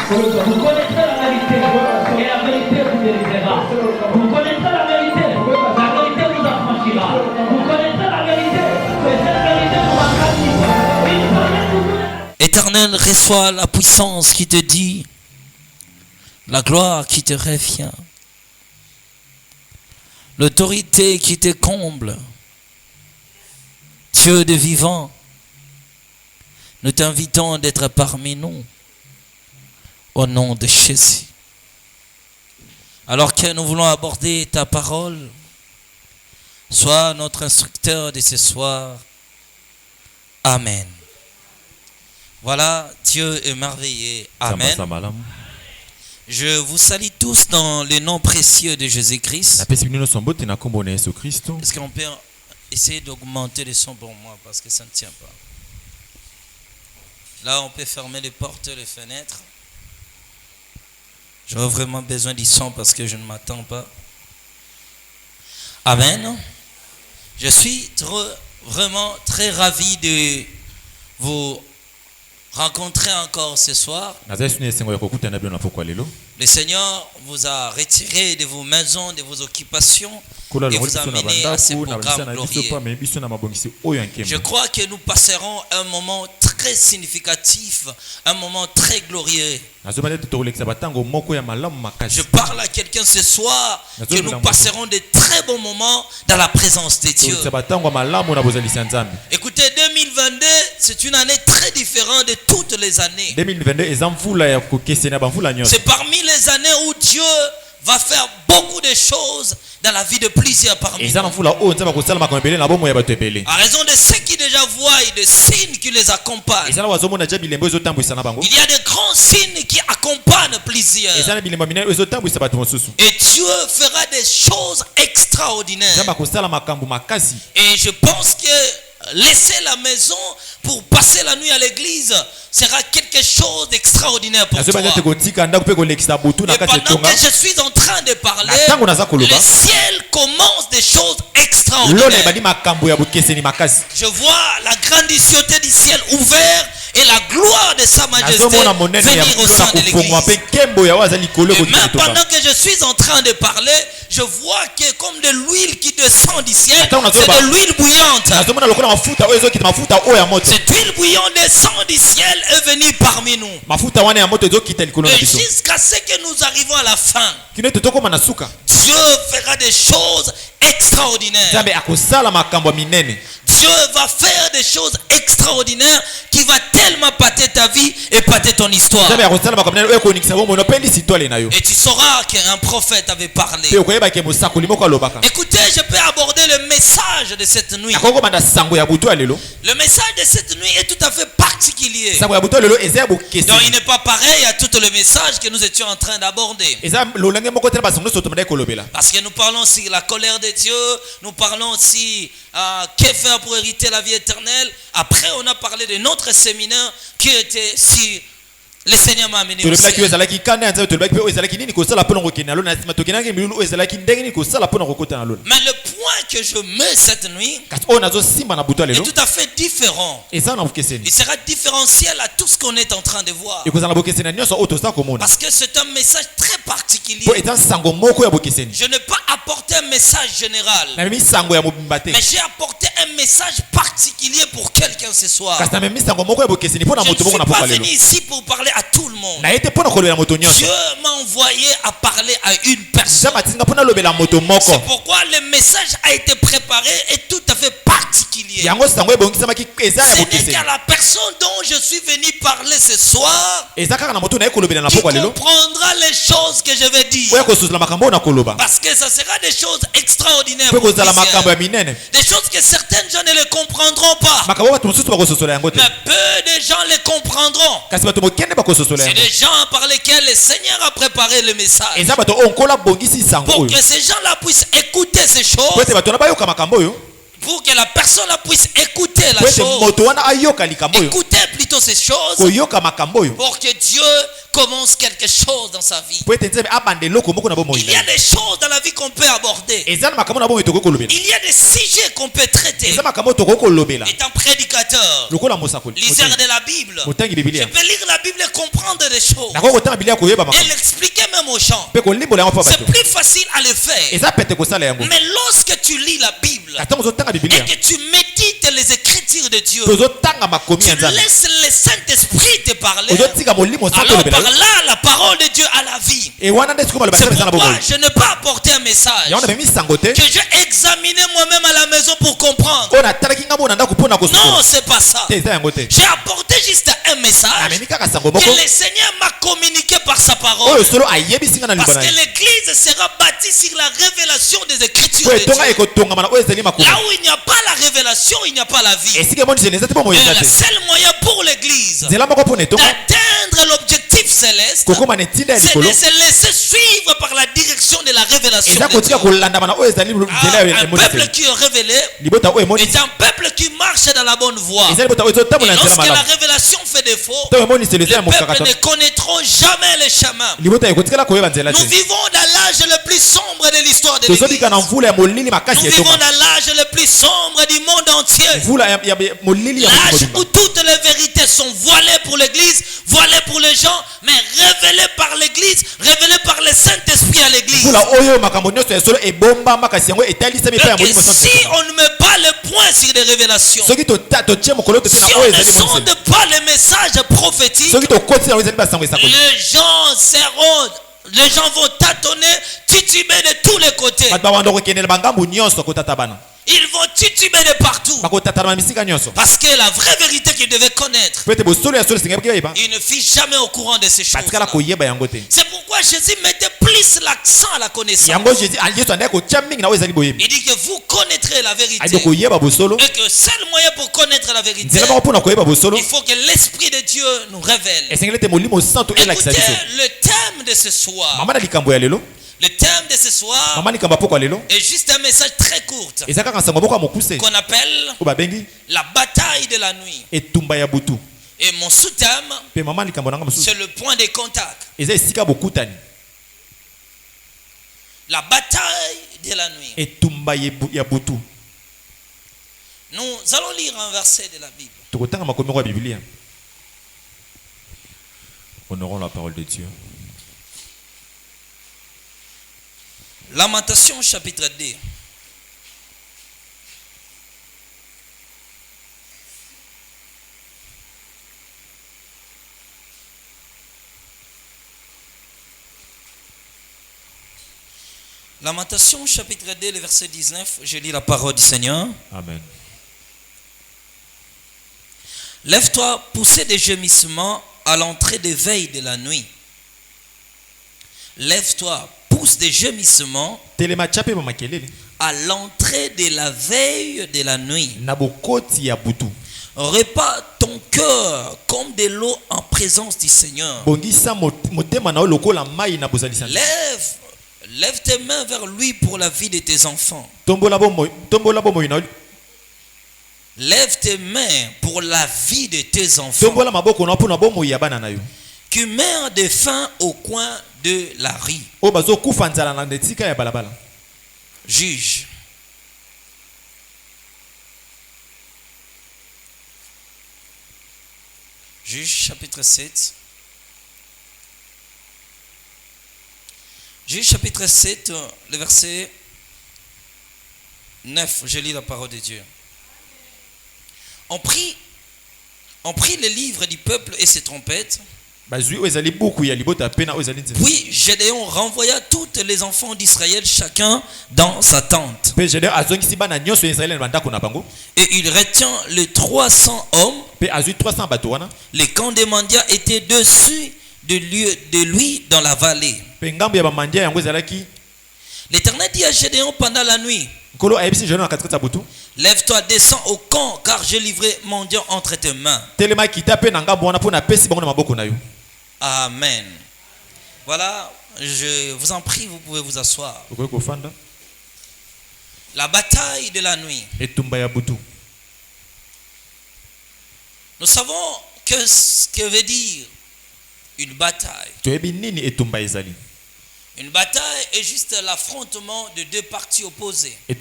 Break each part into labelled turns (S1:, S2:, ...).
S1: Vous connaîtrez la vérité et la vérité vous délivrera. Vous connaîtrez la vérité vous affranchira. Vous connaîtrez la vérité et cette vérité vous affranchira.
S2: Éternel, reçois la puissance qui te dit, la gloire qui te revient, l'autorité qui te comble. Dieu de vivant, nous t'invitons d'être parmi nous au nom de Jésus. Alors que nous voulons aborder ta parole, sois notre instructeur de ce soir. Amen. Voilà, Dieu est merveilleux. Amen. Je vous salue tous dans le nom précieux de Jésus-Christ. Est-ce qu'on peut essayer d'augmenter le son pour moi parce que ça ne tient pas. Là, on peut fermer les portes et les fenêtres. J'aurais vraiment besoin du son parce que je ne m'attends pas. Amen. Je suis vraiment très ravi de vous rencontrer encore ce soir. Le Seigneur vous a retiré de vos maisons, de vos occupations et vous a amené à ce programme glorieux. Je crois que nous passerons un moment très significatif, un moment très glorieux. Je parle à quelqu'un ce soir que nous passerons de très bons moments dans la présence de Dieu. Écoutez, 2022, c'est une année très différente de toutes les années. C'est parmi les années où Dieu va faire beaucoup de choses dans la vie de plusieurs parmi nous. À raison de ceux qui déjà voient et des signes qui les accompagnent. Il y a de grands signes qui accompagnent plusieurs. Et Dieu fera des choses extraordinaires. Et je pense que laisser la maison pour passer la nuit à l'église sera quelque chose d'extraordinaire pour toi. Et pendant que je suis en train de parler, le ciel commence des choses extraordinaires. Je vois la grandiosité du ciel ouvert et la gloire de sa majesté venir au sein de l'église. Et même pendant que je suis en train de parler, je vois que comme de l'huile qui descend du ciel, c'est de l'huile bouillante. Cette huile bouillante descend du ciel est venue parmi nous. Et jusqu'à ce que nous arrivons à la fin, Dieu fera des choses extraordinaires. Dieu va faire des choses extraordinaires qui va tellement pâter ta vie et pâter ton histoire. Et tu sauras qu'un prophète avait parlé. Écoutez, je peux aborder le message de cette nuit. Le message de cette nuit est tout à fait particulier. Donc il n'est pas pareil à tous les messages que nous étions en train d'aborder. Parce que nous parlons aussi de la colère de Dieu. Nous parlons aussi que faire pour hériter la vie éternelle. Après on a parlé de notre séminaire qui était si le Seigneur m'a amené aussi. Mais le point que je mets cette nuit est tout à fait différent. Il sera différentiel à tout ce qu'on est en train de voir. Parce que c'est un message très particulier. Je n'ai pas apporté un message général, mais j'ai apporté un message particulier pour quelqu'un ce soir. Je ne suis pas venu ici pour parler à tout le monde. Dieu m'a envoyé à parler à une personne. C'est pourquoi le message a été préparé et tout à fait particulier. Ce n'est qu'à la personne dont je suis venu parler ce soir qui comprendra les choses que je vais dire. Parce que ça sera des choses extraordinaires pour plusieurs. Des choses que certaines gens ne les comprendront pas. Mais peu de gens les comprendront. C'est des gens par lesquels le Seigneur a préparé le message. Pour que ces gens-là puissent écouter ces choses. Pour que la personne puisse écouter la chose. Écouter plutôt ces choses. Pour que Dieu commence quelque chose dans sa vie. Il y a des choses dans la vie qu'on peut aborder. Il y a des sujets qu'on peut traiter. Étant prédicateur, liseur de la Bible, je peux lire la Bible et comprendre des choses et l'expliquer même aux gens. C'est plus facile à le faire. Mais lorsque tu lis la Bible et que tu médites les Écritures de Dieu, tu laisses le Saint-Esprit te parler. Alors par là, la parole de Dieu a la vie. C'est pourquoi je ne peux pas apporter un message que j'ai examiné moi-même à la maison pour comprendre. Non, c'est pas ça. J'ai apporté juste un message que le Seigneur m'a communiqué par sa parole. Parce que l'église sera bâtie sur la révélation des Écritures de Dieu. Là où il n'y a pas la révélation, il n'y a pas la vie. Et le seul moyen pour l'église d'atteindre l'objectif céleste, c'est de se laisser suivre par la direction de la révélation de Dieu. Un peuple qui est révélé est un peuple qui marche dans la bonne voie. Et lorsque la révélation fait défaut, les peuples ne connaîtront jamais le chemin. Nous vivons dans l'âge le plus sombre de l'histoire de l'Église. Nous vivons dans l'âge le plus sombre du monde entier. L'âge où toutes les vérités sont voilées pour l'Église, voilées pour les gens, mais révélées par l'Église, révélées par le Saint-Esprit à l'Église. Si on ne met pas le point sur des révélations, si on ne sonde pas les messages prophétiques, les gens vont tâtonner, tituber de tous les côtés. Ils vont tituber de partout. Parce que la vraie vérité qu'ils devaient connaître, ils ne furent jamais au courant de ces choses. C'est pourquoi Jésus mettait plus l'accent à la connaissance. Il dit que vous connaîtrez la vérité. Et que seul moyen pour connaître la vérité, il faut que l'Esprit de Dieu nous révèle. Écoutez le thème de ce soir. Le thème de ce soir est juste un message très court qu'on appelle la bataille de la nuit. Et mon sous-thème, c'est le point de contact. La bataille de la nuit. Nous allons lire un verset de la Bible.
S3: Honorons la parole de Dieu.
S2: Lamentation chapitre 2. Lamentation chapitre 2, le verset 19. Je lis la parole du Seigneur.
S3: Amen.
S2: Lève-toi, poussez des gémissements à l'entrée des veilles de la nuit. Lève-toi, pousse des gémissements à l'entrée de la veille de la nuit. Répare ton cœur comme de l'eau en présence du Seigneur. Lève tes mains vers lui pour la vie de tes enfants. Lève tes mains pour la vie de tes enfants qui meurent de faim au coin de la rue. Juge. Juge chapitre 7. Juge chapitre 7, le verset 9. Je lis la parole de Dieu. On prit les livres du peuple et ses trompettes. Puis Gédéon renvoya tous les enfants d'Israël, chacun dans sa tente. Et il retient les 300 hommes. Les camps des mendiants étaient dessus de lui dans la vallée. L'Éternel dit à Gédéon pendant la nuit: lève-toi, descends au camp, car j'ai livré mendiant entre tes mains. Amen. Voilà, je vous en prie, vous pouvez vous asseoir. La bataille de la nuit. Nous savons ce que veut dire une bataille. Une bataille est juste l'affrontement de deux parties opposées. De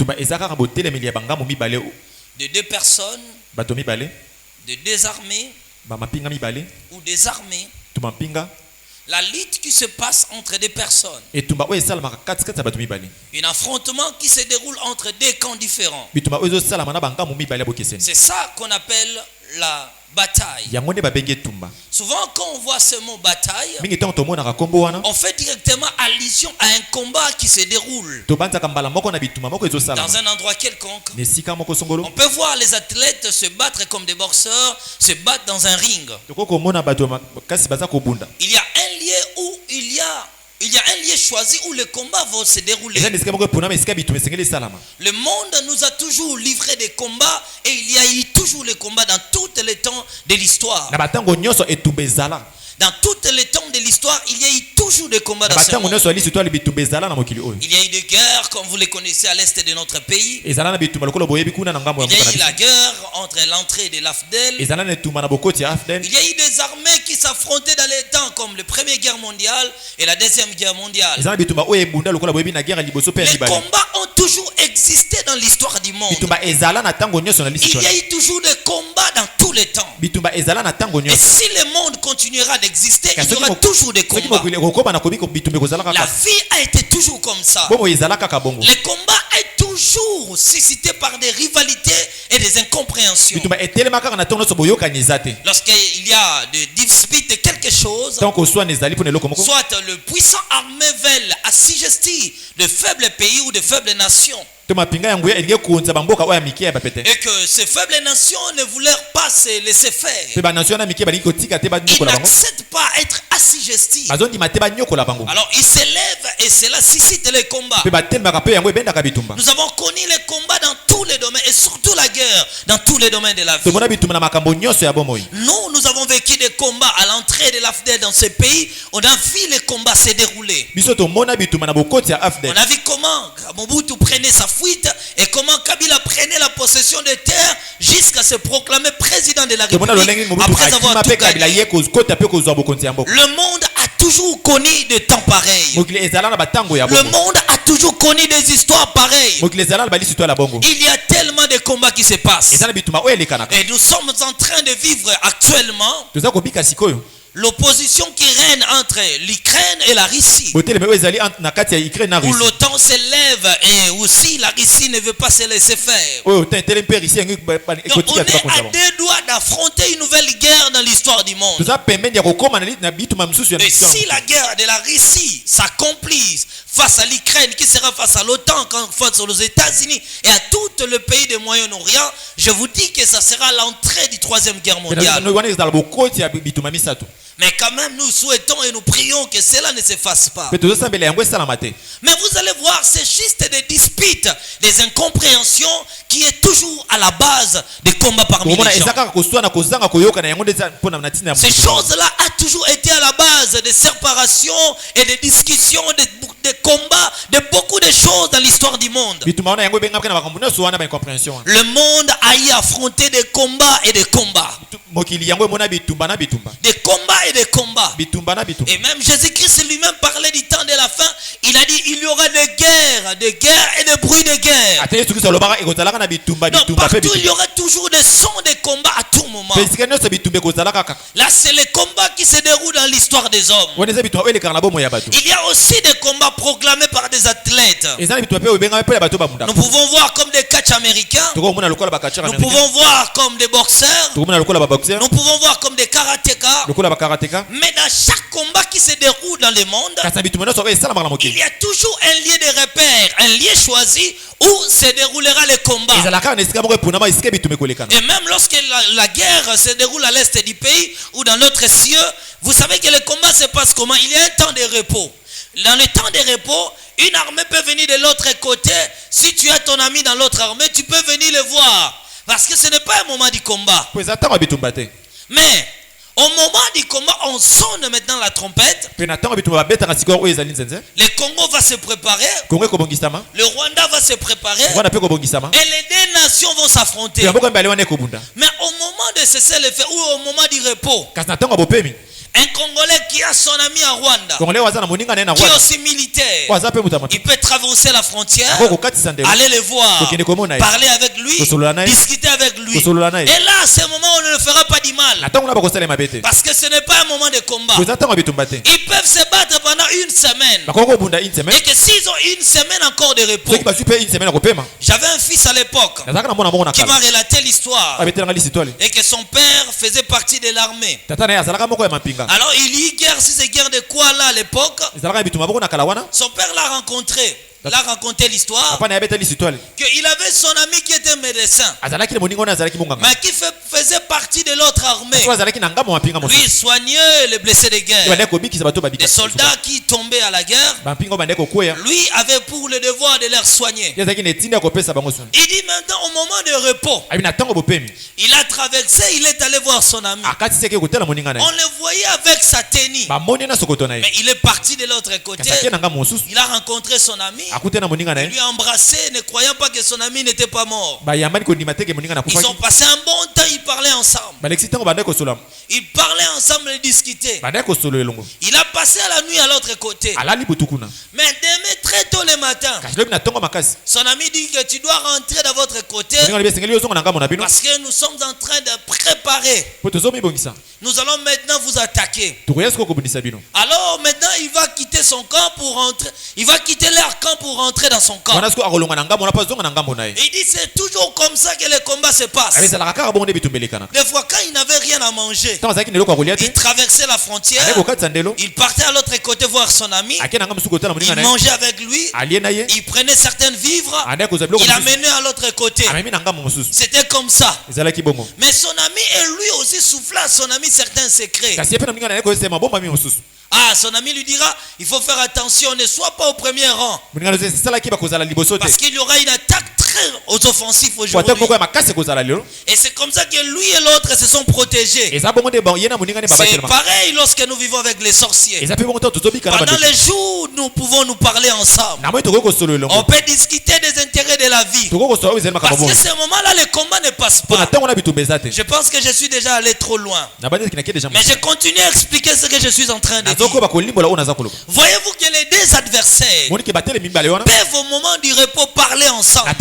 S2: deux personnes, de deux armées ou des armées. La lutte qui se passe entre des personnes. Un affrontement qui se déroule entre deux camps différents. C'est ça qu'on appelle la bataille. Souvent quand on voit ce mot bataille, on fait directement allusion à un combat qui se déroule dans un endroit quelconque. On peut voir les athlètes se battre comme des boxeurs, se battre dans un ring. Il y a un lieu où il y a un lieu choisi où le combat va se dérouler. Le monde nous a toujours livré des combats et il y a eu toujours les combats dans tous les temps de l'histoire. Dans tous les temps de l'histoire, il y a eu toujours des combats dans ce monde. Il y a eu des guerres, comme vous les connaissez, à l'est de notre pays. Il y a eu la guerre entre l'entrée de l'Afdel. Il y a eu des armées qui s'affrontaient dans les temps, comme la Première Guerre mondiale et la Deuxième Guerre mondiale. Les combats ont toujours existé dans l'histoire du monde. Il y a eu toujours des combats dans tous les temps. Et si le monde continuera d'exister, il y aura toujours des combats. La vie a été toujours comme ça. Les combats sont toujours suscités par des rivalités et des incompréhensions. Lorsqu'il y a des disputes de quelque chose, soit le puissant armée veut assujettir de faibles pays ou de faibles nations, et que ces faibles nations ne voulaient pas se laisser faire. Ils n'acceptent pas être assujettis. Alors ils s'élèvent et cela suscite les combats. Nous avons connu les combats dans tous les domaines et surtout la guerre dans tous les domaines de la vie. Nous avons vécu des combats à l'entrée de l'Afdel dans ce pays. On a vu les combats se dérouler. On a vu comment Mobutu prenait sa fuite et comment Kabila prenait la possession des terres jusqu'à se proclamer président de la République après avoir tout gagné. Le monde a toujours connu des temps pareils. Le monde a toujours connu des histoires pareilles. Il y a tellement de combats qui se passent. Et nous sommes en train de vivre actuellement l'opposition qui règne entre l'Ukraine et la Russie. Où l'OTAN s'élève et aussi la Russie ne veut pas se laisser faire. Donc on est à 2 doigts d'affronter une nouvelle guerre dans l'histoire du monde. Et si la guerre de la Russie s'accomplit face à l'Ukraine, qui sera face à l'OTAN, face aux États-Unis et à tout le pays du Moyen-Orient, je vous dis que ça sera l'entrée du 3e guerre mondiale. Mais quand même, nous souhaitons et nous prions que cela ne se fasse pas. Mais vous allez voir, c'est juste des disputes, des incompréhensions qui est toujours à la base des combats parmi les gens. Ces choses-là ont toujours été à la base des séparations et des discussions, des combats, de beaucoup de choses dans l'histoire du monde. Le monde a y affronté des combats et des combats. Des combats et des combats. Et même Jésus-Christ lui-même parlait du temps de la fin. Il a dit il y aura des guerres et des bruits de guerre. Donc partout il y aura toujours des sons de combats à tout moment. Là c'est les combats qui se déroulent dans l'histoire des hommes. Il y a aussi des combats proclamés par des athlètes. Nous pouvons voir comme des catch américains. Nous pouvons voir comme des boxeurs. Nous pouvons voir comme des karatékas. Mais dans chaque combat qui se déroule dans le monde, il y a toujours un lieu de repère, un lieu choisi où se déroulera le combat. Et même lorsque la guerre se déroule à l'est du pays ou dans notre cieux, vous savez que le combat se passe comment? Il y a un temps de repos. Dans le temps de repos, une armée peut venir de l'autre côté. Si tu as ton ami dans l'autre armée, tu peux venir le voir. Parce que ce n'est pas un moment du combat. Mais au moment du combat, on sonne maintenant la trompette. Le Congo va se préparer. Le Rwanda va se préparer. Et les 2 nations vont s'affronter. Mais au moment de cesser le feu ou au moment du repos, Un Congolais qui a son ami à Rwanda, qui est aussi militaire, il peut traverser la frontière, aller le voir, parler avec lui, discuter avec lui. Et là, à ce moment, on ne le fera pas du mal. Parce que ce n'est pas un moment de combat. Ils peuvent se battre pendant une semaine. Et que s'ils ont une semaine encore de repos. J'avais un fils à l'époque qui m'a relaté l'histoire. Et que son père faisait partie de l'armée. Alors il y a eu guerre, si c'est guerre de quoi là à l'époque. Son père l'a rencontré. Il a raconté l'histoire qu'il avait son ami qui était médecin, mais qui faisait partie de l'autre armée. Lui, il soignait les blessés de guerre, des soldats qui tombaient à la guerre. Lui avait pour le devoir de les soigner. Il dit maintenant au moment de repos, il a traversé, il est allé voir son ami. On le voyait avec sa tenue, mais il est parti de l'autre côté. Il a rencontré son ami. Il lui a embrassé, ne croyant pas que son ami n'était pas mort. Ils ont passé un bon temps, ils parlaient ensemble. Ils parlaient ensemble et discutaient. Il a passé la nuit à l'autre côté. Mais demain très tôt le matin, son ami dit que tu dois rentrer de votre côté parce que nous sommes en train de préparer. Nous allons maintenant vous attaquer. Alors maintenant il va quitter son camp pour rentrer. Il va quitter leur camp pour rentrer dans son camp. Il dit c'est toujours comme ça que les combats se passent. Des fois quand il n'avait rien à manger, il traversait la frontière. Il partait à l'autre côté voir son ami. Il mangeait avec lui. Il prenait certains vivres. Il amenait à l'autre côté. C'était comme ça. Mais son ami et lui aussi souffla à son ami certains secrets. Ah, son ami lui dira, il faut faire attention, ne sois pas au premier rang. Parce qu'il y aura une attaque très offensive aujourd'hui. Et c'est comme ça que lui et l'autre se sont protégés. C'est pareil lorsque nous vivons avec les sorciers. Pendant les jours, nous pouvons nous parler ensemble. On peut discuter des intérêts de la vie. Parce que ce moment-là, le combat ne passe pas. Je pense que je suis déjà allé trop loin. Mais je continue à expliquer ce que je suis en train de dire. Voyez-vous que les deux adversaires peuvent au moment du repos parler ensemble.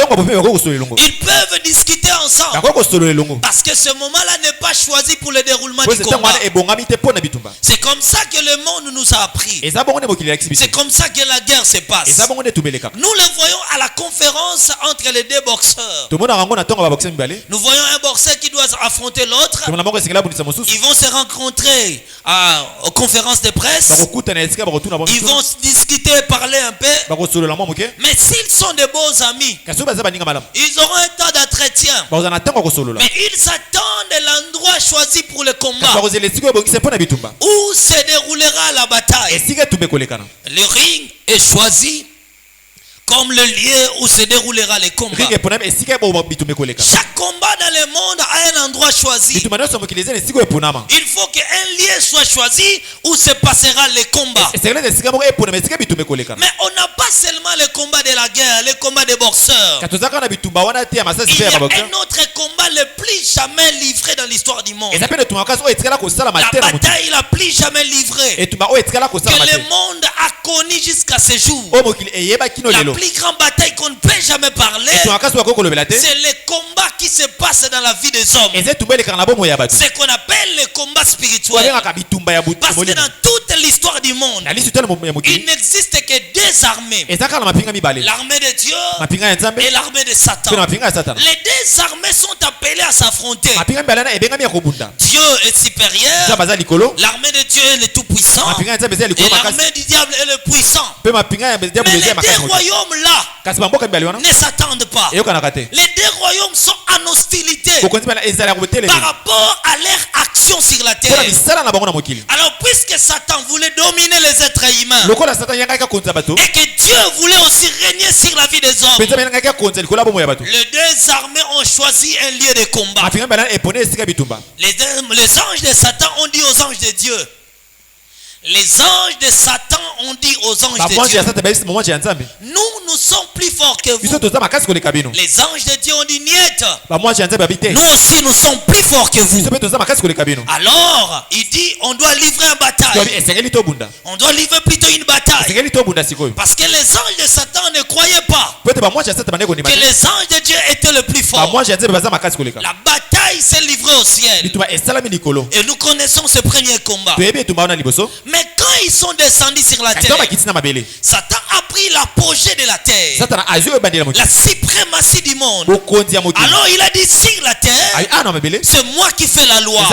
S2: Ils peuvent discuter ensemble. Parce que ce moment-là n'est pas choisi pour le déroulement du combat. C'est comme ça que le monde nous a appris. C'est comme ça que la guerre se passe. Nous le voyons à la conférence entre les deux boxeurs. Nous voyons un boxeur qui doit affronter l'autre. Ils vont se rencontrer aux conférences de presse. Ils vont discuter, parler un peu. Mais s'ils sont de bons amis, ils auront un temps d'entretien. Mais ils s'attendent à l'endroit choisi pour le combat, où se déroulera la bataille. Le ring est choisi comme le lieu où se déroulera les combats. Chaque combat dans le monde a un endroit choisi. Il faut qu'un lieu soit choisi où se passera les combats. Mais on n'a pas seulement le combat de la guerre, le combat des boxeurs. Il y a un autre combat le plus jamais livré dans l'histoire du monde. La bataille la plus jamais livrée que le monde a connue jusqu'à ce jour. La plus grande bataille qu'on ne peut jamais parler, c'est le combat qui se passe dans la vie des hommes. C'est qu'on appelle le combat spirituel. Parce que dans toute l'histoire du monde, il n'existe que deux armées. L'armée de Dieu et l'armée de Satan. Les deux armées sont appelées à s'affronter. Dieu est supérieur. L'armée de Dieu est le tout-puissant. Et l'armée du diable est le puissant. Mais les deux royaumes là ne s'attendent pas. Les deux royaumes sont en hostilité par rapport à leur action sur la terre. Alors puisque Satan voulait dominer les êtres humains et que Dieu voulait aussi régner sur la vie des hommes, les deux armées ont choisi un lieu de combat. Les anges de Satan ont dit aux anges de Dieu. Les anges de Satan ont dit aux anges de Dieu, nous nous sommes plus forts que vous. Les anges de Dieu ont dit niet. Nous aussi nous sommes plus forts que vous. Alors il dit on doit livrer une bataille. On doit livrer plutôt une bataille. Parce que les anges de Satan ne croyaient pas que les anges de Dieu étaient le plus fort. La bataille s'est livrée au ciel. Et nous connaissons ce premier combat. Mais quand ils sont descendus sur la terre, Satan a pris l'apogée de la terre, la suprématie du monde. Alors il a dit sur la terre, c'est moi qui fais la loi.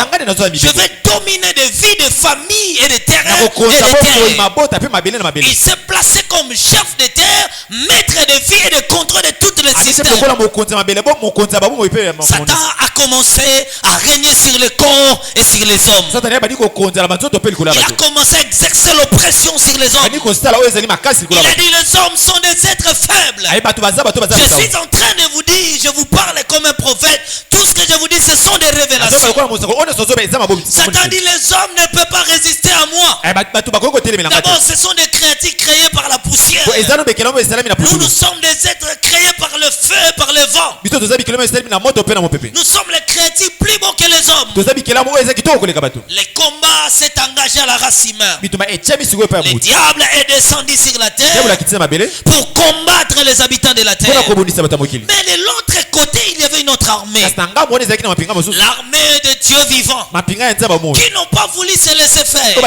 S2: Je vais dominer des vies, de familles et de terrains et de terres. Il s'est placé comme chef de terre, maître de vie et de contrôle de toutes les systèmes. Satan a commencé à régner sur le corps et sur les hommes. Il a commencé à exercer l'oppression sur les hommes. Il a dit les hommes sont des êtres faibles. Je suis en train de vous dire, je vous parle comme un prophète. Tout ce que je vous dis, ce sont des révélations. Satan dit les hommes ne peuvent pas résister à moi. D'abord, ce sont des créatures créées par la poussière. Nous sommes des êtres créés par le feu et par le vent. Nous sommes les créatures plus beaux que les hommes. Les combats s'est engagé à la race humaine. Le diable est descendu sur la terre pour combattre les habitants de la terre. Mais de l'autre côté, il y avait une autre armée. L'armée de Dieu vivant, qui n'ont pas voulu se laisser faire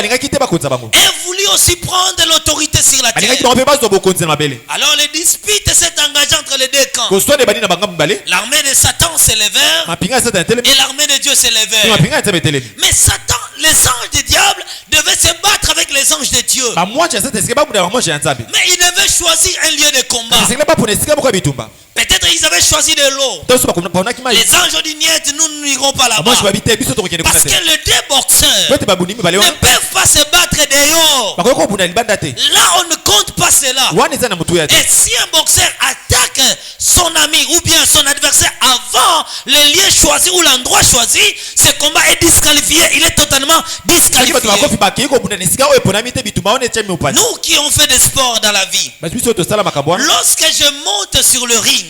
S2: et voulu aussi prendre l'autorité sur la terre. Alors les disputes s'est engagées entre les deux camps. L'armée de Satan s'élevèrent et l'armée de Dieu s'élevèrent. Mais Satan, les anges du diable devaient se battre avec les anges de Dieu. Mais ils devaient choisir un lieu de combat. Peut-être ils avaient choisi de l'eau. Les anges ont dit niet, nous n'irons pas là-bas. Parce que les deux boxeurs ne peuvent pas se battre dehors. Là on ne compte pas cela. Et si un boxeur attaque son ami ou bien son adversaire avant le lieu choisi ou l'endroit choisi, ce combat est disqualifié. Il est totalement disqualifié. Nous qui ont fait des sports dans la vie, lorsque je monte sur le ring,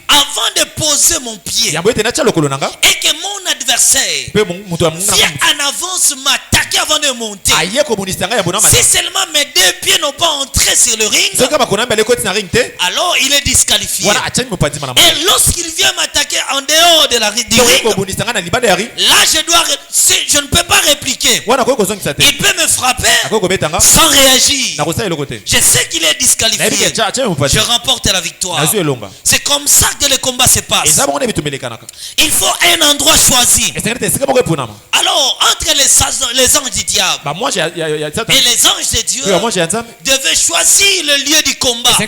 S2: avant de poser mon pied et que mon adversaire vient en avance m'attaquer avant de monter, si seulement mes deux pieds n'ont pas entré sur le ring, alors il est disqualifié. Et lorsqu'il vient m'attaquer en dehors de du ring, là je ne peux pas répliquer. Il peut me frapper sans réagir. Je sais qu'il est disqualifié. Je remporte la victoire. C'est comme ça que le combat se passe. Il faut un endroit choisi. Alors, entre les anges du diable et les anges de Dieu devaient choisir le lieu du combat. Il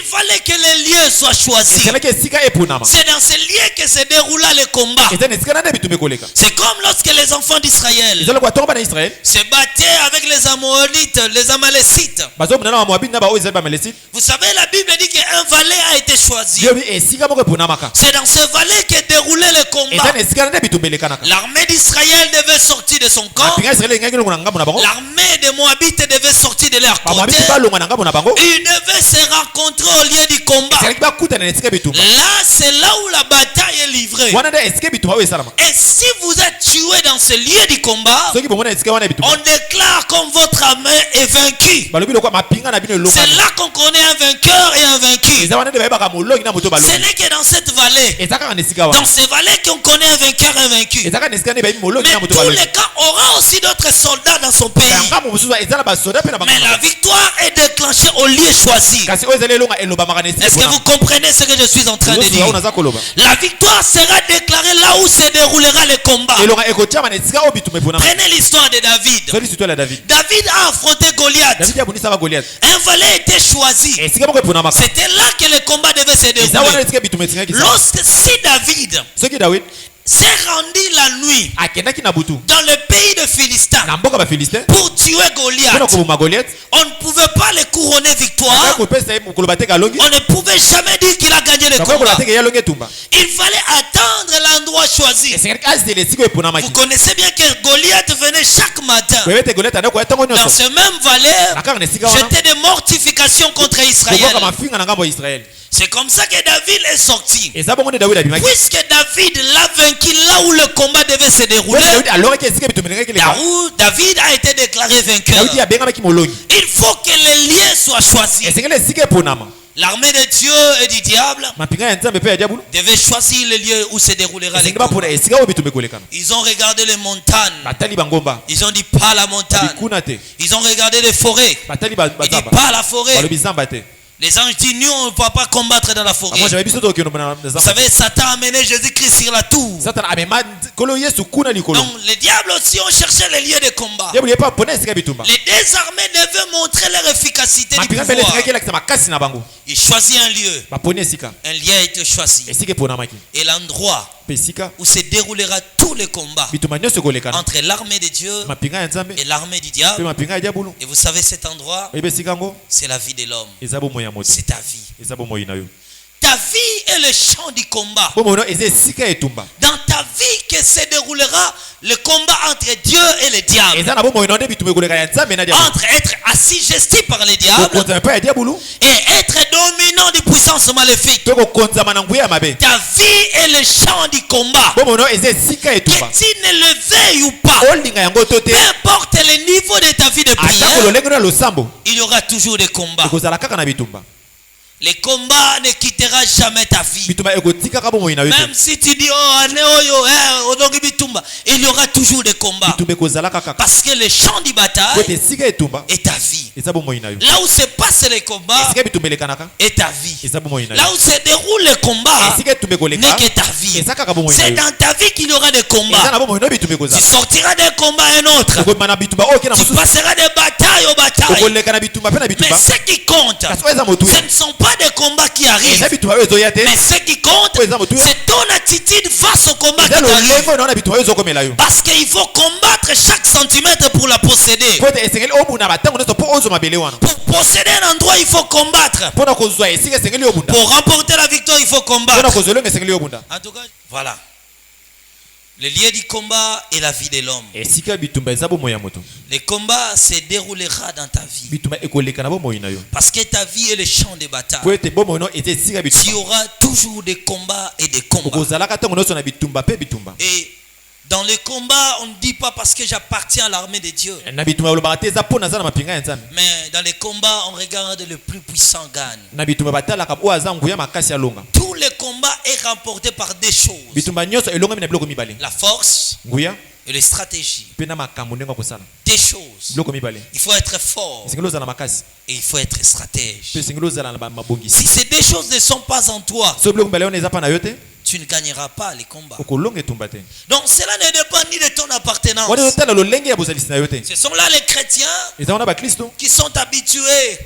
S2: fallait que le lieu soit choisi. C'est dans ce lieu que se déroula le combat. C'est comme lorsque les enfants d'Israël se battaient avec les Ammonites, les Amalécites. Vous savez, la Bible dit qu'un valet a été choisi. C'est dans ce valet que déroulait le combat. L'armée d'Israël devait sortir de son camp. L'armée des Moabites devait sortir de leur côté. Ils devaient se rencontrer au lieu du combat. Là, c'est là où la bataille est livrée. Et si vous êtes tué dans ce lieu du combat, on déclare comme votre armée est vaincue. C'est là qu'on connaît un vainqueur et un vaincu. Ce n'est que dans cette vallée, dans ces vallées qu'on connaît un vainqueur et un vaincu. Mais tous les cas aura aussi d'autres soldats dans son pays. Mais la victoire est déclenchée au lieu choisi. Est-ce que vous comprenez ce que je suis en train de dire? La victoire sera déclarée là où se déroulera le combat. Prenez l'histoire de David. David a affronté Goliath. Un valet était choisi. C'était là que le combat devait se dérouler. Lorsque si David s'est rendu la nuit dans le pays de Philistins pour tuer Goliath. On ne pouvait pas le couronner victoire. On ne pouvait jamais dire qu'il a gagné le combat. Il fallait attendre l'endroit choisi. Vous connaissez bien que Goliath venait chaque matin dans ce même vallée jeter des mortifications contre Israël. C'est comme ça que David est sorti. Puisque David l'a vaincu là où le combat devait se dérouler, David a été déclaré vainqueur. Il faut que les liens soient choisis. L'armée de Dieu et du diable devait choisir le lieu où se déroulera les combats. Ils ont regardé les montagnes. Ils ont dit pas la montagne. Ils ont regardé les forêts. Ils disent pas la forêt. Les anges disent, nous on ne va pas combattre dans la forêt. Vous savez, Satan a amené Jésus-Christ sur la tour. Donc les diables aussi ont cherché les lieux de combat. Les deux armées devaient montrer leur efficacité du pouvoir. Ils choisissent un lieu. Un lieu a été choisi. Et l'endroit où se déroulera tous les combats entre l'armée de Dieu et l'armée du diable. Et vous savez, cet endroit, c'est la vie de l'homme. C'est ta vie. Ta vie est le champ du combat. Dans ta vie que se déroulera le combat entre Dieu et le diable. Entre être assujetti par le diable et être dominant des puissances maléfiques. Ta vie est le champ du combat. Que tu ne le veuilles ou pas, peu importe le niveau de ta vie de prière, il y aura toujours des combats. Les combats ne quitteront jamais ta vie. Même si tu dis il y aura toujours des combats. Parce que le champ de bataille est ta vie. Là où se passent les combats est ta vie. Là où se déroule le combat n'est que ta vie. C'est dans ta vie qu'il y aura des combats. Tu sortiras d'un combat à un autre. Tu passeras de bataille aux batailles. Mais ce qui compte, ce ne sont pas des combats qui arrivent. Mais ce qui compte, c'est ton attitude face au combat qui arrive. Parce qu'il faut combattre chaque centimètre pour la posséder. Pour posséder un endroit, il faut combattre. Pour remporter la victoire, il faut combattre. En tout cas, voilà. Le lieu du combat est la vie de l'homme. Le combat se déroulera dans ta vie. Parce que ta vie est le champ de bataille. Tu auras toujours des combats et des combats. Et dans les combats, on ne dit pas parce que j'appartiens à l'armée de Dieu. Mais dans les combats, on regarde le plus puissant gagne. Tous les combats est remporté par des choses. La force et les stratégies. Des choses. Il faut être fort et il faut être stratège. Si ces deux choses ne sont pas en toi, tu ne gagneras pas les combats. Donc cela ne dépend ni de ton appartenance. Ce sont là les chrétiens qui sont habitués.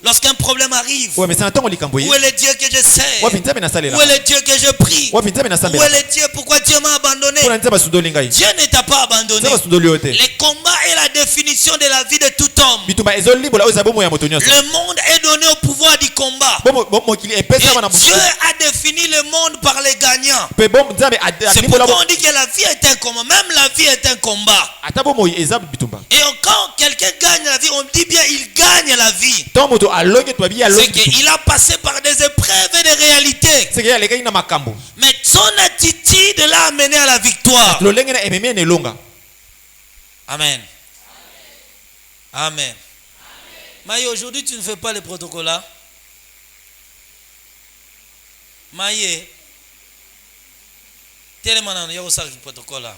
S2: Lorsqu'un problème arrive, où est le Dieu que je sers? Où est le Dieu que je prie? Où est le Dieu? Pourquoi Dieu m'a abandonné? Dieu ne t'a pas abandonné. Les combats est la définition de la vie de tout homme. Le monde est donné au pouvoir du combat. Et Dieu a défini le monde par les gagnants. C'est pourquoi on dit que la vie est un combat. Même la vie est un combat. Et quand quelqu'un gagne la vie, on dit bien il gagne la vie. C'est qu'il a passé par des épreuves et des réalités. Mais son attitude l'a amené à la victoire. Amen. Amen. Maïe, aujourd'hui tu ne fais pas le protocole là. Maïe, tellement il y a aussi le protocole là.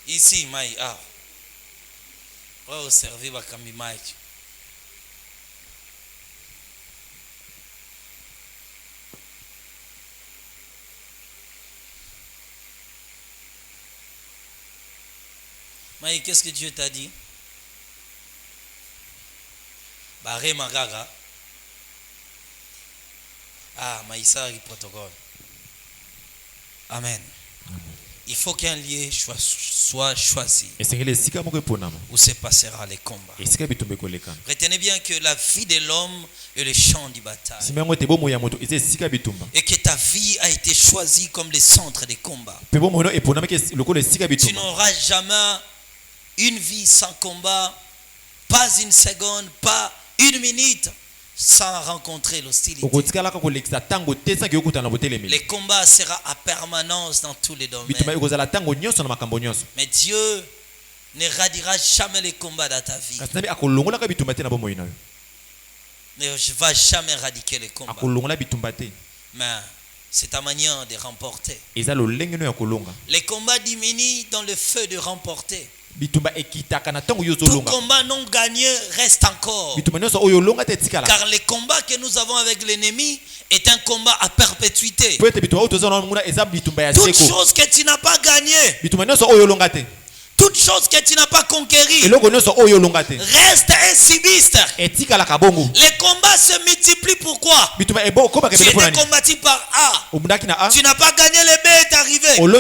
S2: Ici, Maï, on va servir à Kambi Maï. Maï, qu'est-ce que Dieu t'a dit? Baré Magaga. Ah, Maïssa, il protocole. Amen. Il faut qu'un lieu soit choisi où se passera les combats. Retenez bien que la vie de l'homme est le champ de bataille. Et que ta vie a été choisie comme le centre des combats. Tu n'auras jamais une vie sans combat, pas une seconde, pas une minute sans rencontrer l'hostilité. Le combat sera à permanence dans tous les domaines. Mais Dieu ne radira jamais les combats dans ta vie. Ne va jamais radiquer les combats. Mais c'est ta manière de remporter. Les combats diminuent dans le feu de remporter. Tout combat non gagné reste encore. Car le combat que nous avons avec l'ennemi est un combat à perpétuité. Toute chose que tu n'as pas gagné, toute chose que tu n'as pas conquérie, reste insubiste. Les combats se multiplient. Pourquoi? Tu étais combattu par A. Tu n'as pas gagné, le B est arrivé. Le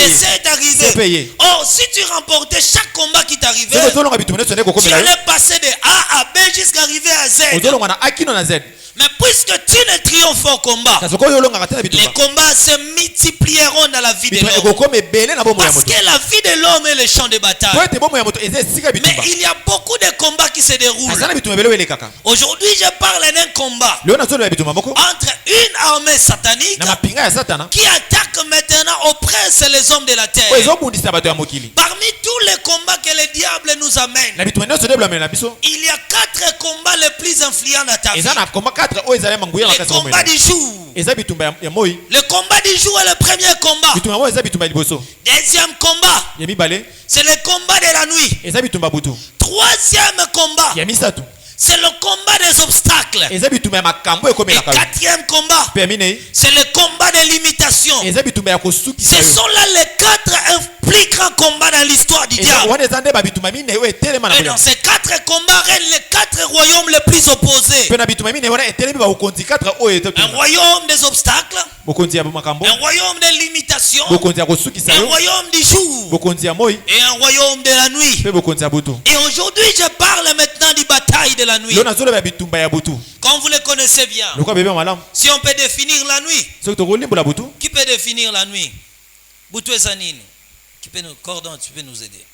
S2: C est arrivé. Oh, si tu remportais chaque combat qui t'arrivait, tu allais passer de A à B jusqu'à arriver à Z. Mais puisque tu ne triomphes au combat, les combats se multiplieront dans la vie de l'homme. Parce que la vie de l'homme est le champ de bataille. Mais il y a beaucoup de combats qui se déroulent. Aujourd'hui, je parle d'un combat entre une armée satanique qui attaque maintenant aux princes et les hommes de la terre. Parmi tous les combats que le diable nous amène, il y a 4 combats les plus influents dans ta vie. Le combat du jour. Le combat du jour est le premier combat. Deuxième combat, c'est le combat de la nuit. Troisième combat, c'est le combat des obstacles. Et quatrième combat, c'est le combat des limitations. Ce sont là les 4 plus grands combats dans l'histoire du diable. Et dans ces 4 combats règnent les 4 royaumes les plus opposés. Un royaume des obstacles, un royaume des limitations, un royaume du jour et un royaume de la nuit. Et aujourd'hui je parle maintenant du bataille de la nuit. Comme vous le connaissez bien, si on peut définir la nuit, qui peut définir la nuit? Boutou et Zanine, qui peut nous, Cordon, tu peux nous aider?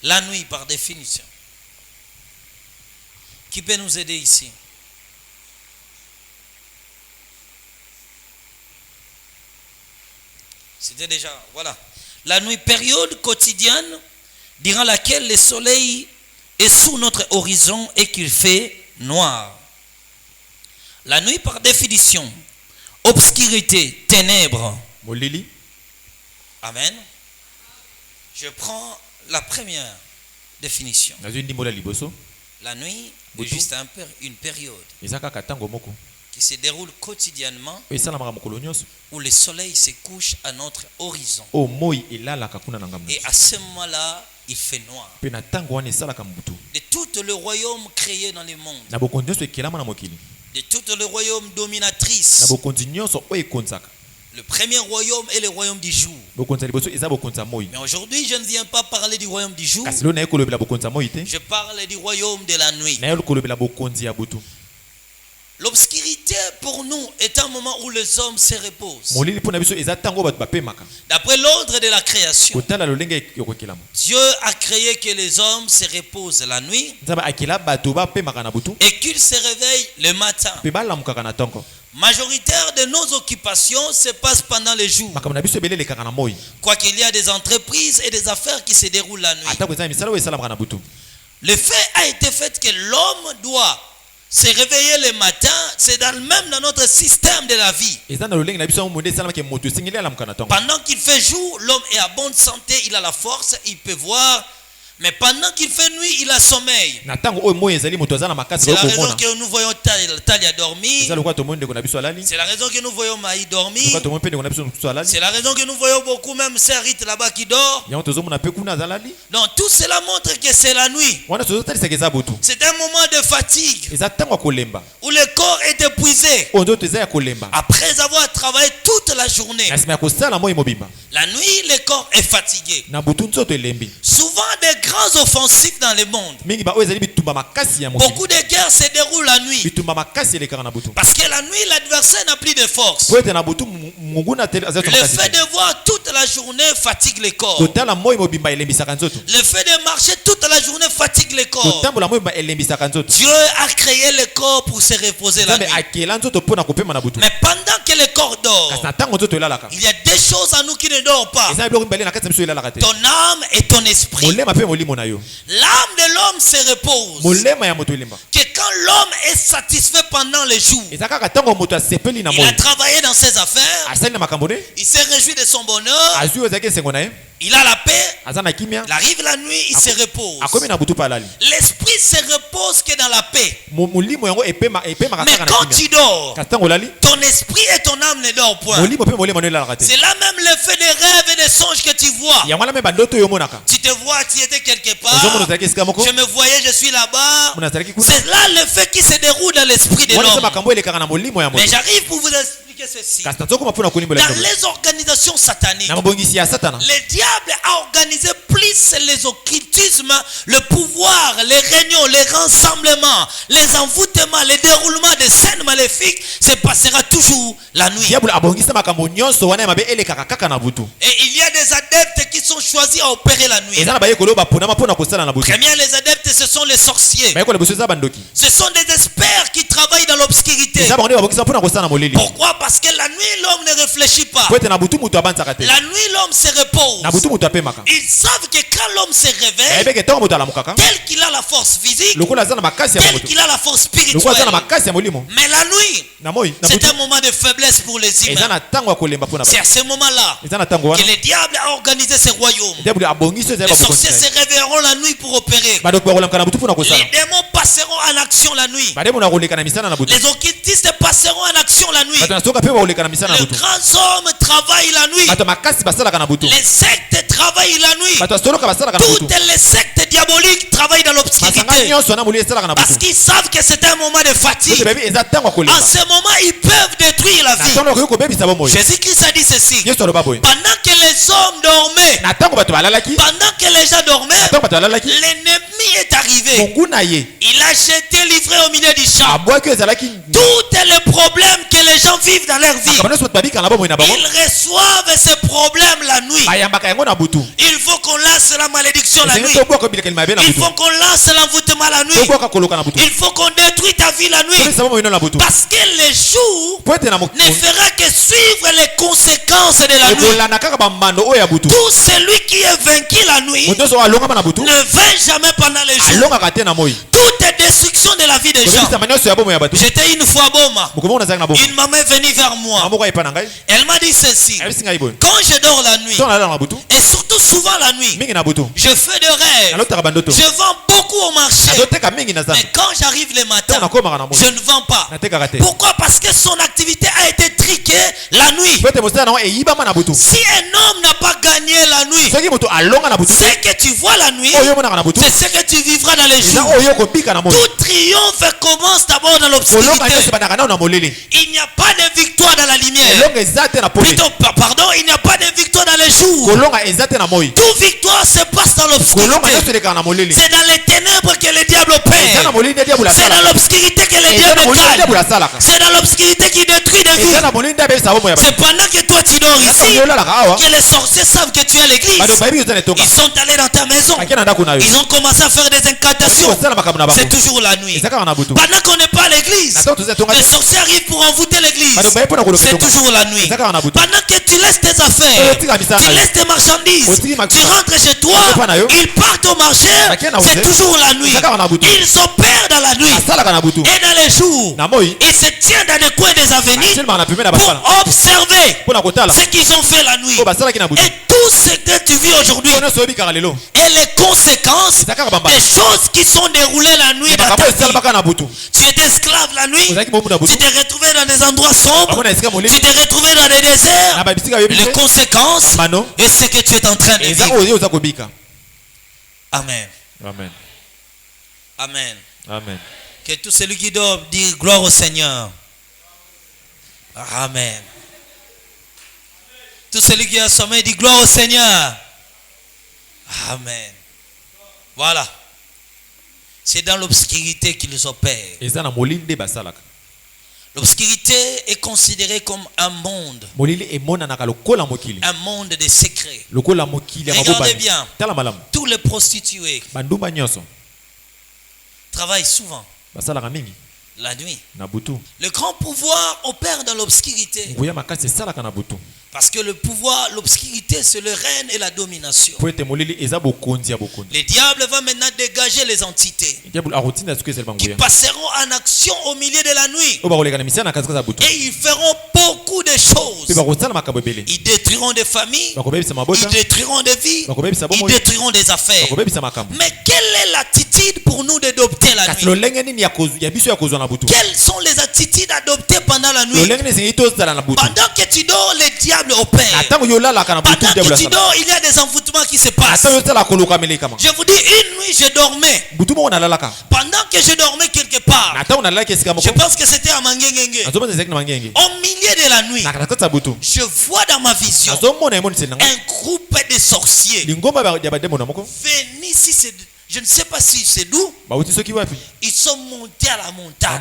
S2: La nuit par définition. Qui peut nous aider ici? C'était déjà, voilà. La nuit, période quotidienne durant laquelle le soleil est sous notre horizon et qu'il fait noir. La nuit par définition, obscurité, ténèbres. Amen. Je prends la première définition. La nuit est juste une période qui se déroule quotidiennement où le soleil se couche à notre horizon. Et à ce moment-là, il fait noir. De tout le royaume créé dans le monde, de tout le royaume dominatrice, le premier royaume est le royaume du jour. Mais aujourd'hui, je ne viens pas parler du royaume du jour. Je parle du royaume de la nuit. L'obscurité pour nous est un moment où les hommes se reposent. D'après l'ordre de la création, Dieu a créé que les hommes se reposent la nuit et qu'ils se réveillent le matin. Majoritaire de nos occupations se passe pendant les jours. Quoiqu'il y a des entreprises et des affaires qui se déroulent la nuit. Le fait a été fait que l'homme doit se réveiller le matin, c'est même dans notre système de la vie. Pendant qu'il fait jour, l'homme est à bonne santé, il a la force, il peut voir Mais pendant qu'il fait nuit, il a sommeil. C'est la raison que nous voyons Talia dormir. C'est la raison que nous voyons Maï dormir. C'est la raison que nous voyons beaucoup même Sarit là-bas qui dort. Donc tout cela montre que c'est la nuit. C'est un moment de fatigue où le corps est épuisé après avoir travaillé toute la journée. La nuit, le corps est fatigué. Souvent des grands offensifs dans le monde. Beaucoup de guerres se déroulent la nuit. Parce que la nuit, l'adversaire n'a plus de force. Le fait de voir toute la journée fatigue le corps. Le fait de marcher toute la journée fatigue le corps. Dieu a créé le corps pour se reposer la nuit. Mais pendant que le corps dort, il y a des choses en nous qui ne dorment pas. Ton âme et ton esprit. L'âme de l'homme se repose. Que quand l'homme est satisfait pendant le jour, il a travaillé dans ses affaires, il s'est réjoui de son bonheur, il a la paix, il arrive la nuit, il se repose. L'esprit se repose que dans la paix. Mais quand tu dors, ton esprit et ton âme ne dorment point. C'est là même l'effet des rêves et des songes que tu vois. Tu te vois, tu étais quelque part, je me voyais, je suis là-bas. C'est là l'effet qui se déroule dans l'esprit de l'homme. Mais j'arrive pour vous expliquer ceci. Dans les organisations sataniques, le diable a organisé plus les occultismes, le pouvoir, les réunions, les rassemblements, les envoûtements, les déroulements de scènes maléfiques se passera toujours la nuit. Et il y a des adeptes qui sont choisis à opérer la nuit. Premièrement, les adeptes, ce sont les sorciers. Ce sont des experts qui travaillent dans l'obscurité. Pourquoi? Parce que la nuit, l'homme ne réfléchit pas. La nuit, l'homme se repose. Ils savent que quand l'homme se réveille, tel qu'il a la force physique, tel qu'il a la force spirituelle, mais la nuit, c'est un moment de faiblesse pour les humains. C'est à ce moment-là que le diable a organisé ce royaume. Les sorciers se réveilleront la nuit pour opérer. Les démons passeront en action la nuit. Les occultistes passeront en action la nuit. Les grands hommes travaillent la nuit. Les sectes travaillent la nuit. Toutes les sectes diaboliques travaillent dans l'obscurité. Parce qu'ils savent que c'est un moment de fatigue. En ce moment, ils peuvent détruire la vie. Jésus-Christ a dit ceci. Pendant que les hommes dormaient, pendant que les gens dormaient, l'ennemi est arrivé. Il a jeté livré au milieu du champ. Tous les problèmes que les gens vivent dans leur vie, ils reçoivent ces problèmes la nuit. Il faut qu'on lance la malédiction la nuit. Il faut qu'on lance l'envoûtement la nuit. Il faut qu'on détruise ta vie la nuit. Parce que le jour ne fera que suivre les conséquences de la nuit. Tout celui qui est vaincu la nuit ne vainc jamais pendant le jour. Toute destruction de la vie des gens. J'étais une fois Boma. Une maman est venue vers moi. Elle m'a dit ceci. Quand je dors la nuit, et surtout souvent la nuit, je fais de rêves. Je vends beaucoup au marché. Mais quand j'arrive le matin, je ne vends pas. Pourquoi? Parce que son activité a été triquée la nuit. Si un homme n'a pas gagné la nuit, ce que tu vois la nuit, c'est ce que tu vivras dans les jours. Tout triomphe commence d'abord dans l'obscurité. Il n'y a pas de victoire dans la lumière. Plutôt, pardon, il n'y a pas de victoire dans les jours. Toute victoire se passe dans l'obscurité. C'est dans les ténèbres que le diable opère. C'est dans l'obscurité que le diable calme. C'est dans l'obscurité qui détruit des vies. C'est pendant que toi tu dors ici que les sorciers savent que tu es à l'église. Ils sont allés dans ta maison. Ils ont commencé à faire des incantations. C'est toujours la nuit. Pendant qu'on n'est pas à l'église, les sorciers arrivent pour envoûter l'église. C'est toujours la nuit. Pendant que tu laisses tes affaires, tu laisses tes marchandises, tu rentres chez toi, ils partent au marché, c'est toujours la nuit. Ils opèrent dans la nuit. Et dans les jours, ils se tiennent dans les coins des avenues pour observer ce qu'ils ont fait la nuit. Et tout ce que tu vis aujourd'hui et les conséquences des choses qui sont déroulées la nuit dans ta vie. Tu étais esclave la nuit, tu t'es retrouvé dans des endroits sombres, tu t'es retrouvé dans des déserts. Les conséquences et ce que tu es en train de vivre. Amen.
S3: Amen.
S2: Amen.
S3: Amen.
S2: Que tout celui qui dort dise gloire au Seigneur. Amen. Tout celui qui a sommeil dit gloire au Seigneur. Amen. Voilà. C'est dans l'obscurité qu'ils opèrent. L'obscurité est considérée comme un monde. Un monde de secrets. Regardez bien. Tous les prostituées travaillent souvent la nuit. Le grand pouvoir opère dans l'obscurité. Parce que le pouvoir, l'obscurité, c'est le règne et la domination. Le diable va maintenant dégager les entités qui passeront en action au milieu de la nuit. Et ils feront beaucoup de choses. Ils détruiront des familles, ils détruiront des vies, ils détruiront des affaires. Mais quelle est l'attitude pour nous d'adopter la nuit? Quelles sont les attitudes adoptées pendant la nuit? Pendant que tu dors, les diables opèrent. Pendant que tu dors, il y a des envoûtements qui se passent. Je vous dis, une nuit, je dormais. Pendant que je dormais quelque part, je pense que c'était à Mangengenge. Au milieu de la nuit, je vois dans ma vision un groupe de sorciers venir ici. Je ne sais pas si c'est d'où. Ils sont montés à la montagne.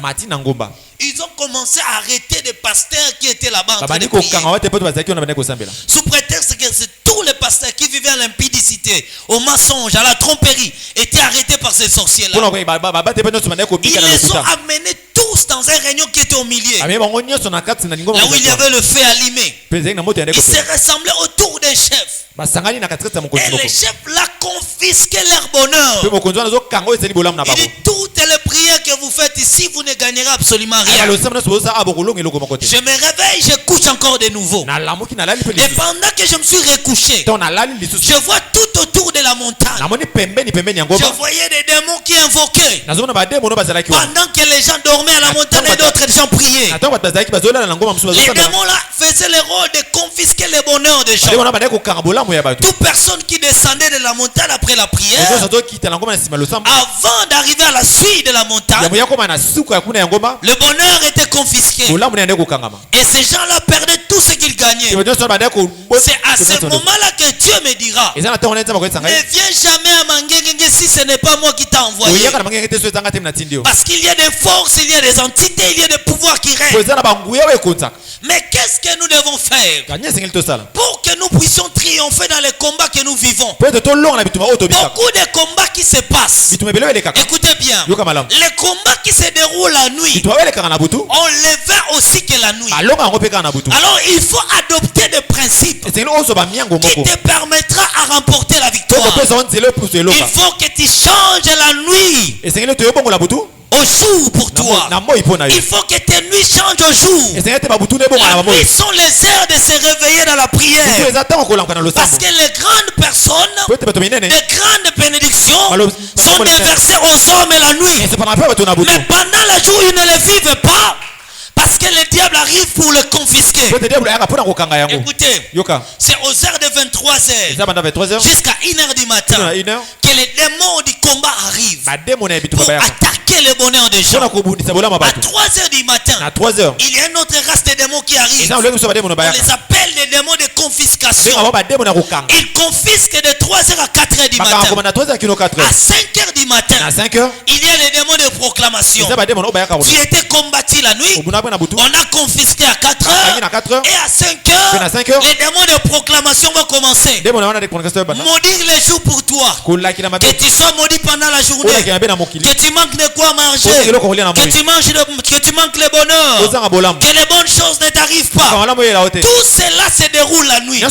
S2: Ils ont commencé à arrêter des pasteurs qui étaient là-bas en train de prier. Sous prétexte que tous les pasteurs qui vivaient à l'impudicité, au mensonge, à la tromperie, étaient arrêtés par ces sorciers-là. Ils les ont amenés tous dans un réunion qui était au milieu. Là où il y avait le feu allumé. Ils se ressemblaient autour d'un chef. Et le chef l'a confisqué leur bonheur. Il dit, toutes les prières que vous faites ici, vous ne gagnerez absolument rien. Je me réveille, je couche encore de nouveau. Et pendant que je me suis recouché, je vois tout autour de la montagne. Je voyais des démons qui invoquaient. Pendant que les gens dormaient à la montagne et d'autres gens priaient. Les démons là faisaient le rôle de confisquer le bonheur des gens. Toute personne qui descendait de la montagne après la prière, avant d'arriver à la suite de la montagne, le bonheur était confisqué. Et ces gens-là perdaient tout ce qu'ils gagnaient. C'est à ce moment-là que Dieu me dira, ne viens jamais à Mangengenge si ce n'est pas moi qui t'a envoyé. Parce qu'il y a des forces, il y a des entités, il y a des pouvoirs qui règnent. Mais qu'est-ce que nous devons faire pour que nous puissions triompher dans les combats que nous vivons? Beaucoup de combats qui se passent. Écoutez bien, les combats qui se déroulent la nuit, on les voit aussi que la nuit. Alors il faut adopter des principes qui te permettra à remporter la victoire. Il faut que tu changes la nuit au jour pour toi. Il faut que tes nuits changent au jour. La nuit sont les heures de se réveiller dans la prière. Parce que les grandes personnes, les grandes bénédictions sont déversées aux hommes la nuit. Mais pendant la jour, ils ne les vivent pas. Parce que le diable arrive pour le confisquer. Écoutez, c'est aux heures de 23h jusqu'à 1h du matin que les démons du combat arrivent pour attaquer le bonheur des gens. À 3h du matin, il y a une autre race de démons qui arrive. On les appelle les démons de confiscation. Ils confisquent de 3h à 4h du matin. À 5h du matin, il y a les démons de proclamation. Tu étais combattu la nuit. On a confisqué à 4h et à 5h, les démons de proclamation vont commencer. Maudire les jours pour toi. Que tu sois maudit pendant la journée. Que tu manques de quoi manger. Que tu manques le bonheur. Que les bonnes choses ne t'arrivent pas. Tout cela se déroule la nuit.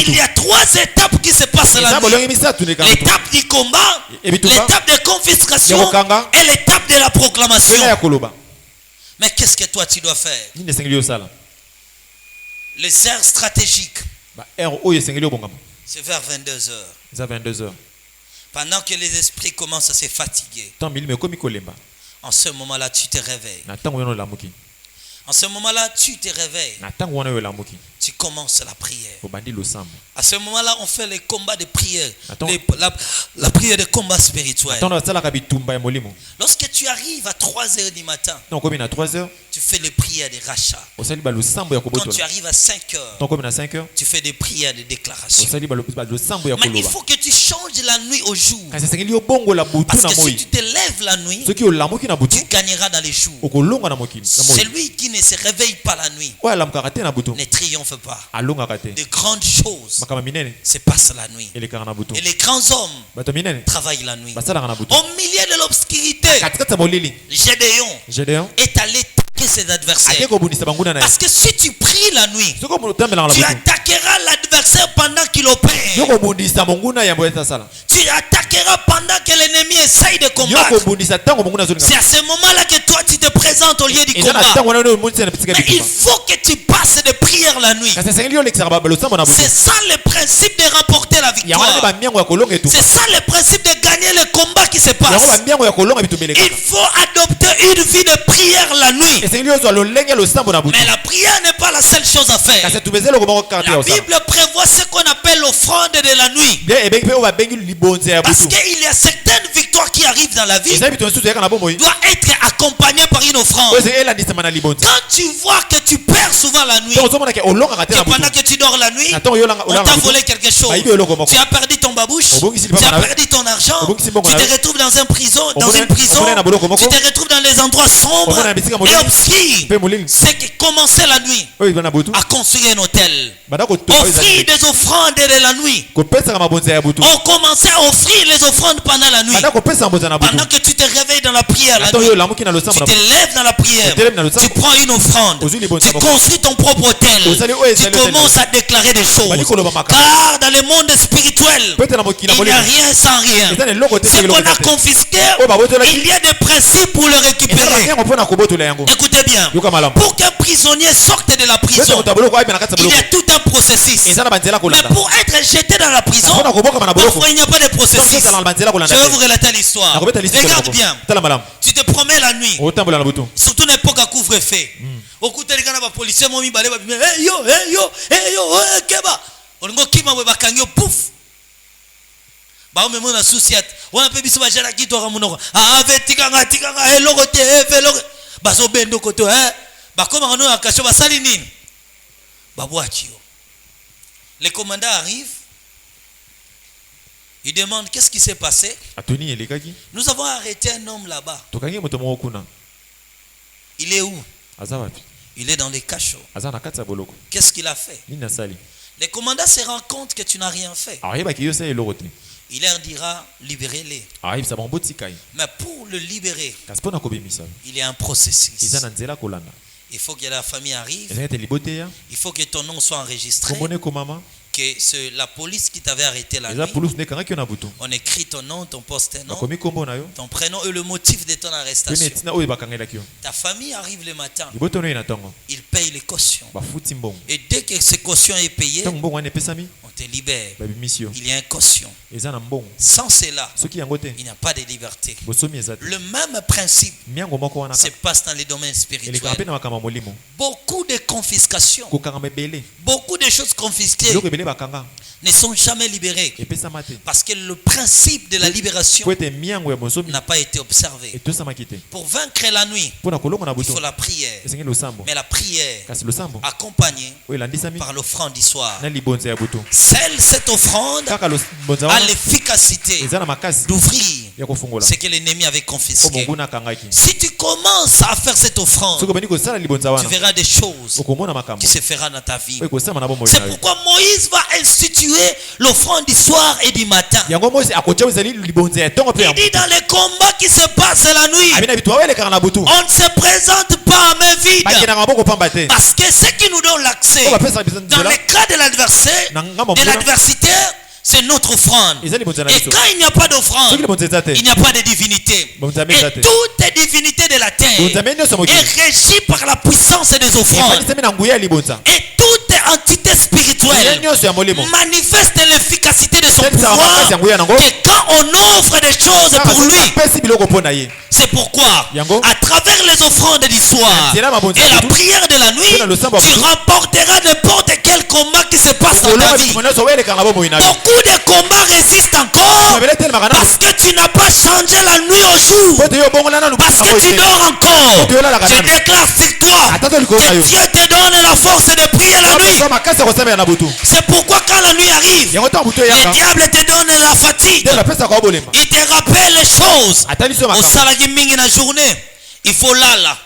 S2: Il y a 3 étapes qui se passent la nuit. L'étape du combat, l'étape de confiscation et l'étape de la proclamation. Mais qu'est-ce que toi tu dois faire? Les aires stratégiques. C'est vers 22 heures.
S3: C'est 22 heures.
S2: Pendant que les esprits commencent à se fatiguer. En ce moment-là, tu te réveilles. En ce moment-là, tu te réveilles. Tu commences la prière. À ce moment-là, on fait les combats de prière. La prière de combat spirituel. Lorsque tu arrives à 3 heures du matin, tu fais les prières de rachat. Quand tu arrives à 5 heures, tu fais des prières de déclaration. Mais il faut que tu changes la nuit au jour. Parce que si tu te lèves la nuit, tu gagneras dans les jours. Celui qui ne se réveille pas la nuit ne triomphe pas. De grandes choses se passent la nuit. Et les grands hommes travaillent la nuit. Au milieu de l'obscurité, Gédéon est allé attaquer ses adversaires. Parce que si tu pries la nuit, tu attaqueras l'adversaire pendant qu'il opère. Tu attaqueras pendant que l'ennemi essaye de combattre. C'est à ce moment-là que toi tu te présentes au lieu du combat. Mais il faut que tu passes de prière la nuit. C'est ça le principe de remporter la victoire. C'est ça le principe de gagner le combat qui se passe. Il faut adopter une vie de prière la nuit. Mais la prière n'est pas la seule chose à faire. La Bible prévoit ce qu'on appelle l'offrande de la nuit. Parce qu'il y a certaines victoires qui arrivent dans la vie, doit être accompagnées par une offrande. Quand tu vois que tu perds souvent la nuit, pendant que tu dors la nuit, on t'a volé quelque chose. Tu as perdu ton babouche, tu as perdu ton argent, tu te retrouves dans une prison, tu te retrouves dans les endroits sombres et obscurs. C'est que commencer la nuit à construire un hôtel, offrir des offrandes de la nuit. On commençait à offrir les offrandes pendant la nuit. Pendant que tu te réveilles dans la prière la nuit, tu te lèves dans la prière, tu prends une offrande, tu construis ton propre hôtel, tu commences à déclarer des choses. Car dans le monde spirituel, il n'y a rien sans rien. Ce qu'on a confisqué, il y a des principes pour le récupérer. Écoutez bien, pour qu'un prisonnier sorte de la prison, il y a tout un processus. Mais pour être jeté dans la prison, parfois il n'y a pas de processus. Je vais vous relater l'histoire. Regarde bien. Tu te promets la nuit, surtout n'importe à couvre-feu. Au coup de la policier, mon balé va dire hey yo, keba. On go kima we bakangyo pouf. Ba me mona souciat. On a pebiso ba jara ki to ramuno. Ah vetikanga tikanga eloko te eloko. Ba so bendo koto ba koma ngano akasho ba sali nini? Ba boachi yo. Les commandants arrivent. Ils demandent qu'est-ce qui s'est passé. Nous avons arrêté un homme là-bas. Il est où? Il est dans les cachots. Qu'est-ce qu'il a fait? Les commandants se rendent compte que tu n'as rien fait. Il leur dira libérez-les. Mais pour le libérer, il y a un processus. Il faut que la famille arrive. Il faut que ton nom soit enregistré. Que c'est la police qui t'avait arrêté la nuit. On écrit ton nom, ton poste, ton prénom et le motif de ton arrestation. Ta famille arrive le matin. Il paye les cautions. Et dès que ces cautions est payé, on te libère. Il y a une caution. Sans cela, il n'y a pas de liberté. Le même principe se passe dans les domaines spirituels. Beaucoup de confiscations, beaucoup de choses confisquées ne sont jamais libérées parce que le principe de la libération n'a pas été observé. Pour vaincre la nuit, il faut la prière. Mais la prière accompagnée par l'offrande du soir. Seule cette offrande a l'efficacité d'ouvrir ce que l'ennemi avait confisqué. Si tu commences à faire cette offrande, tu verras des choses qui se feront dans ta vie. C'est pourquoi Moïse va instituer l'offrande du soir et du matin. Il dit dans les combats qui se passent la nuit, on ne se présente pas à main vide. Parce que ce qui nous donne l'accès dans le cas de l'adversaire, de l'adversitaire, c'est notre offrande. Et quand il n'y a pas d'offrande, il n'y a pas de divinité. Et toute divinité de la terre est régie par la puissance des offrandes. Et toute entité spirituelle manifeste l'efficacité de son pouvoir que quand on offre des choses pour lui. C'est pourquoi, à travers les offrandes du soir et la prière de la nuit, tu remporteras n'importe quel combat qui se passe dans ta vie. Beaucoup de combats résistent encore parce que tu n'as pas changé la nuit au jour. Parce que tu dors encore. Je déclare sur toi que Dieu te donne la force de prier la nuit. C'est pourquoi quand la nuit arrive, le diable te donne la fatigue. Il te rappelle les choses. Au salagi mingi na journée, il faut là.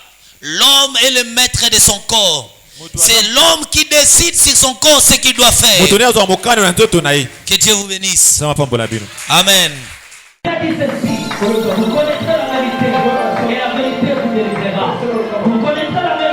S2: L'homme est le maître de son corps. C'est l'homme qui décide sur son corps ce qu'il doit faire. Que Dieu vous bénisse. Amen.
S1: Il a dit ceci, vous connaîtrez la vérité et la vérité vous délivrera. Vous connaîtrez la vérité.